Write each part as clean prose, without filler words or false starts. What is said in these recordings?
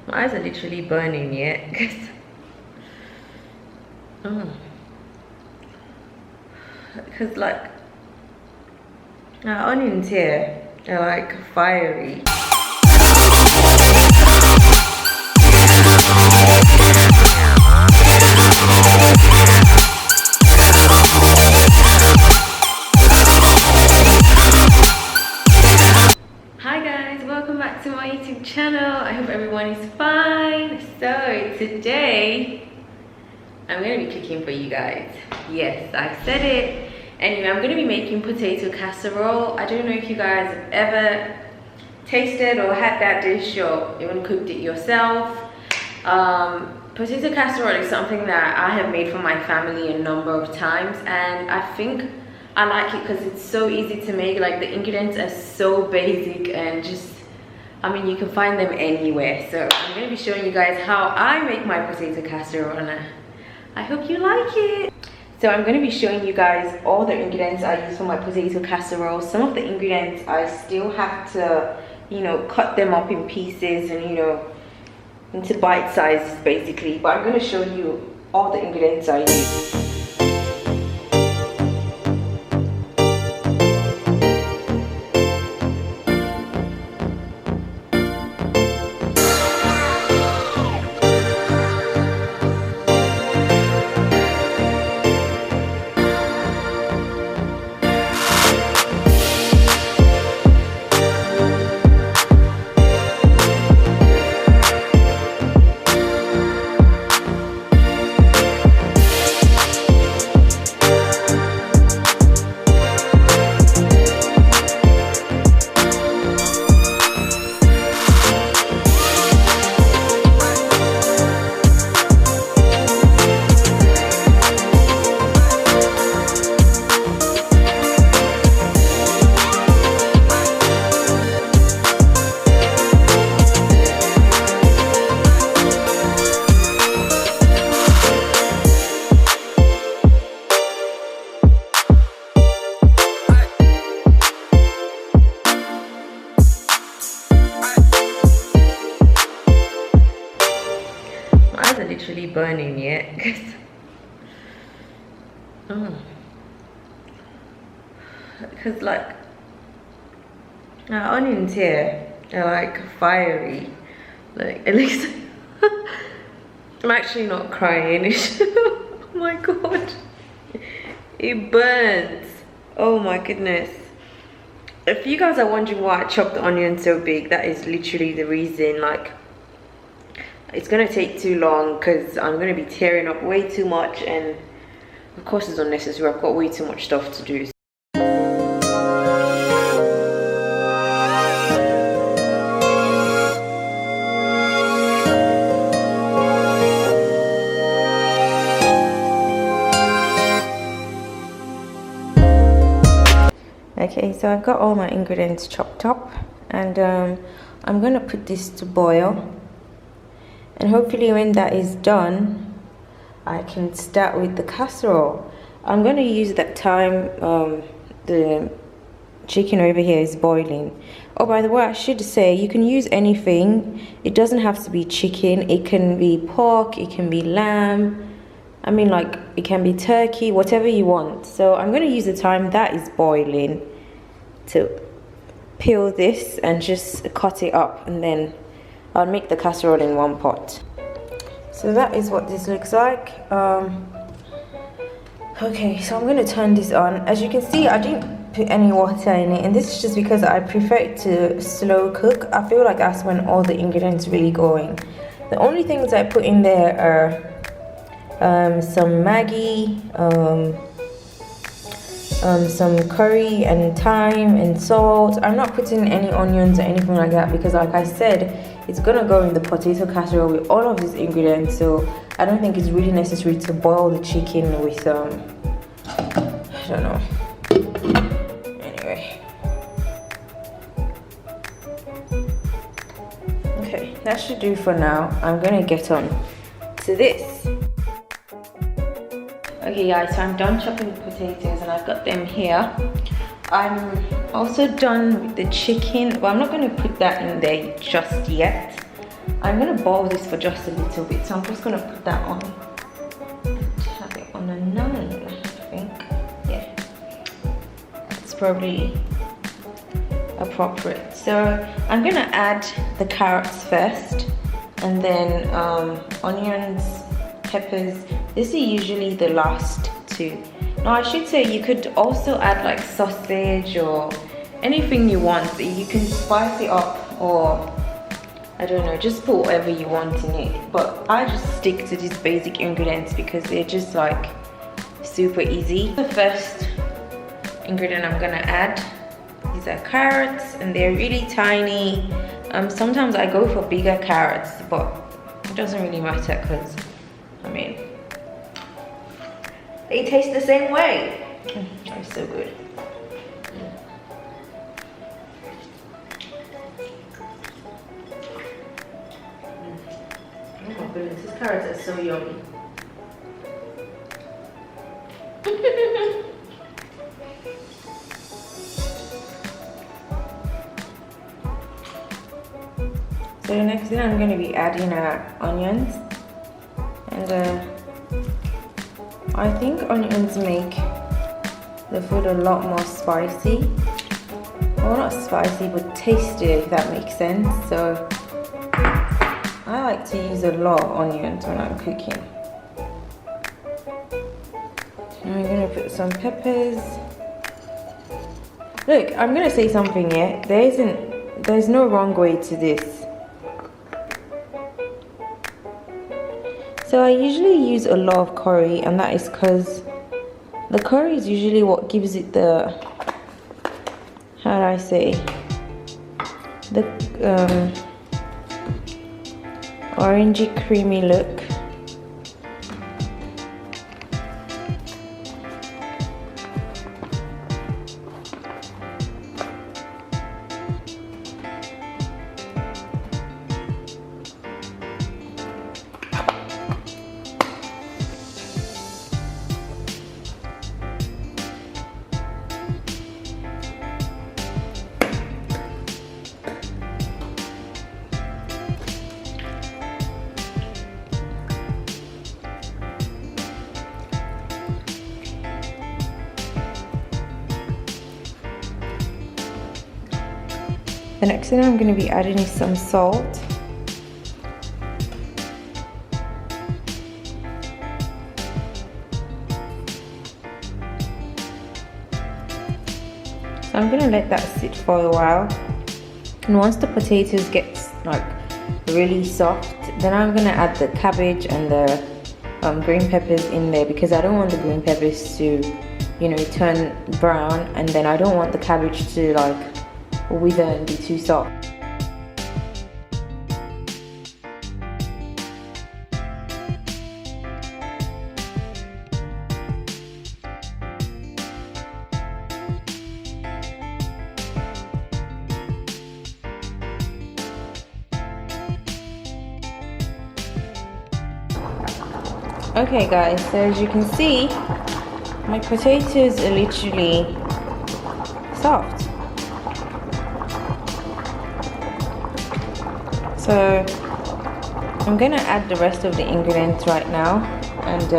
My eyes are literally burning yet. Because like our onions here are like fiery. Hi guys, welcome back to my YouTube channel. I hope everyone is fine. So today I'm going to be cooking for you guys. Yes, I said it. Anyway, I'm going to be making potato casserole. I don't know if you guys have ever tasted or had that dish or even cooked it yourself. Potato casserole is something that I have made for my family a number of times, and I think I like it because it's so easy to make. Like, the ingredients are so basic and just, I mean, you can find them anywhere. So I'm going to be showing you guys how I make my potato casserole, and I hope you like it. So I'm going to be showing you guys all the ingredients I use for my potato casserole. Some of the ingredients I still have to, you know, cut them up in pieces and, you know, into bite sizes basically. But I'm going to show you all the ingredients I use. Literally burning yet. Because like our onions here are like fiery. Like, at least I'm actually not crying. Oh my god, it burns. Oh my goodness. If you guys are wondering why I chopped the onion so big, that is literally the reason. Like, it's gonna take too long because I'm gonna be tearing up way too much, and of course it's unnecessary. I've got way too much stuff to do. Okay, so I've got all my ingredients chopped up, and I'm gonna put this to boil. And hopefully when that is done, I can start with the casserole. I'm going to use that time the chicken over here is boiling. Oh, by the way, I should say, you can use anything. It doesn't have to be chicken. It can be pork, it can be lamb. I mean, like, it can be turkey, whatever you want. So I'm going to use the time that is boiling to peel this and just cut it up, and then I'll make the casserole in one pot. So that is what this looks like. Okay, so I'm going to turn this on. As you can see, I didn't put any water in it, and this is just because I prefer it to slow cook. I feel like that's when all the ingredients really go in. The only things I put in there are some Maggi, some curry and thyme and salt. I'm not putting any onions or anything like that because, like I said, it's gonna go in the potato casserole with all of these ingredients, so I don't think it's really necessary to boil the chicken with I don't know. Anyway, okay, that should do for now. I'm gonna get on to this. Okay guys, so I'm done chopping the potatoes and I've got them here. I'm also done with the chicken, but I'm not going to put that in there just yet. I'm gonna boil this for just a little bit, so I'm just gonna put that on. Have it on a 9, I think. Yeah, it's probably appropriate. So I'm gonna add the carrots first, and then onions, peppers. This is usually the last two. Now I should say you could also add like sausage or anything you want. You can spice it up, or I don't know, just put whatever you want in it. But I just stick to these basic ingredients because they're just like super easy. The first ingredient I'm gonna add, these are carrots, and they're really tiny. Sometimes I go for bigger carrots, but it doesn't really matter because, I mean, they taste the same way. They're so good. Oh my goodness, these carrots are so yummy. So the next thing I'm going to be adding are onions, and I think onions make the food a lot more spicy. Well, not spicy, but tastier, if that makes sense. So I like to use a lot of onions when I'm cooking. And I'm going to put some peppers. Look, I'm going to say something here. There's no wrong way to this. So I usually use a lot of curry, and that is because the curry is usually what gives it the, how do I say, the orangey creamy look. The next thing I'm going to be adding is some salt. So I'm going to let that sit for a while. And once the potatoes get like really soft, then I'm going to add the cabbage and the green peppers in there, because I don't want the green peppers to, you know, turn brown, and then I don't want the cabbage to like wither and be too soft. Okay guys, so as you can see, my potatoes are literally soft. So I'm gonna add the rest of the ingredients right now, and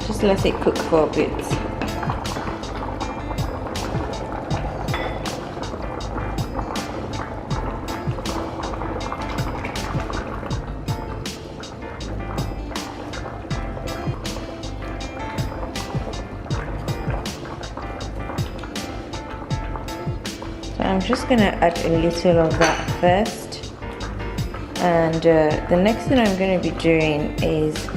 just let it cook for a bit. I'm just gonna add a little of that first, and the next thing I'm gonna be doing is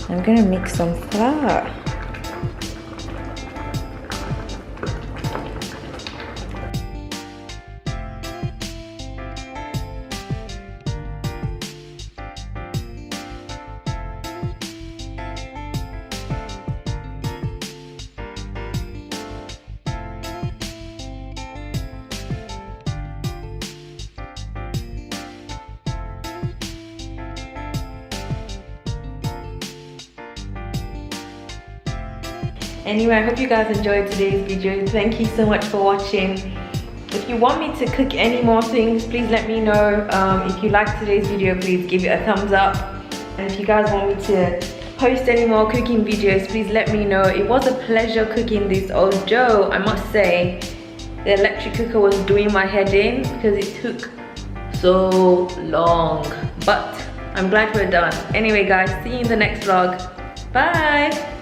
I'm gonna mix some flour. Anyway, I hope you guys enjoyed today's video. Thank you so much for watching. If if you want me to cook any more things, please let me know. If you liked today's video, please give it a thumbs up. And if you guys want me to post any more cooking videos, please let me know. It was a pleasure cooking this, although I must say the electric cooker was doing my head in because it took so long, but I'm glad we're done. Anyway guys, see you in the next vlog. Bye.